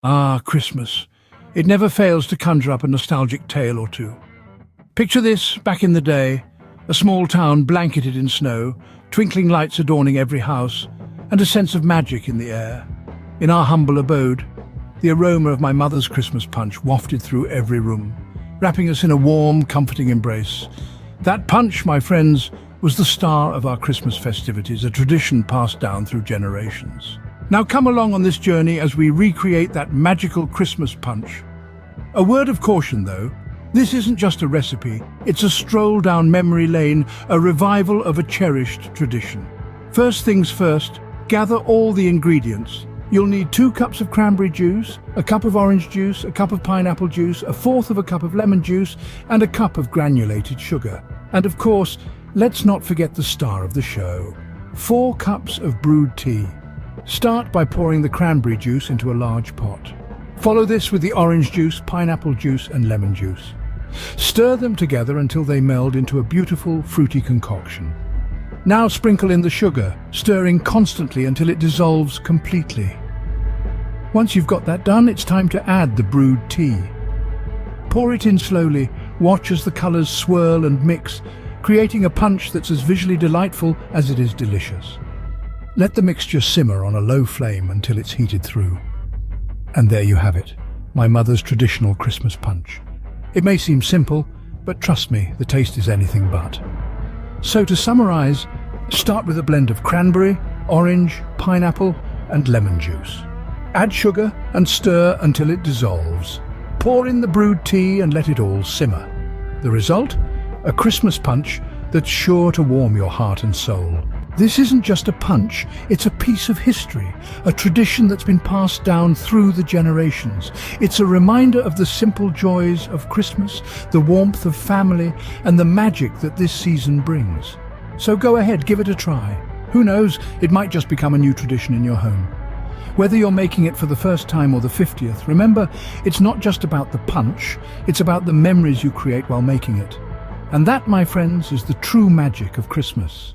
Ah, Christmas. It never fails to conjure up a nostalgic tale or two. Picture this, back in the day, a small town blanketed in snow, twinkling lights adorning every house, and a sense of magic in the air. In our humble abode, the aroma of my mother's Christmas punch wafted through every room, wrapping us in a warm, comforting embrace. That punch, my friends, was the star of our Christmas festivities, a tradition passed down through generations. Now come along on this journey as we recreate that magical Christmas punch. A word of caution though, this isn't just a recipe, it's a stroll down memory lane, a revival of a cherished tradition. First things first, gather all the ingredients. You'll need 2 cups of cranberry juice, a cup of orange juice, a cup of pineapple juice, 1/4 of a cup of lemon juice, and a cup of granulated sugar. And of course, let's not forget the star of the show, 4 cups of brewed tea. Start by pouring the cranberry juice into a large pot. Follow this with the orange juice, pineapple juice, and lemon juice. Stir them together until they meld into a beautiful, fruity concoction. Now sprinkle in the sugar, stirring constantly until it dissolves completely. Once you've got that done, it's time to add the brewed tea. Pour it in slowly, watch as the colours swirl and mix, creating a punch that's as visually delightful as it is delicious. Let the mixture simmer on a low flame until it's heated through. And there you have it, my mother's traditional Christmas punch. It may seem simple, but trust me, the taste is anything but. So to summarise, start with a blend of cranberry, orange, pineapple and lemon juice. Add sugar and stir until it dissolves. Pour in the brewed tea and let it all simmer. The result? A Christmas punch that's sure to warm your heart and soul. This isn't just a punch, it's a piece of history, a tradition that's been passed down through the generations. It's a reminder of the simple joys of Christmas, the warmth of family, and the magic that this season brings. So go ahead, give it a try. Who knows, it might just become a new tradition in your home. Whether you're making it for the first time or the 50th, remember, it's not just about the punch, it's about the memories you create while making it. And that, my friends, is the true magic of Christmas.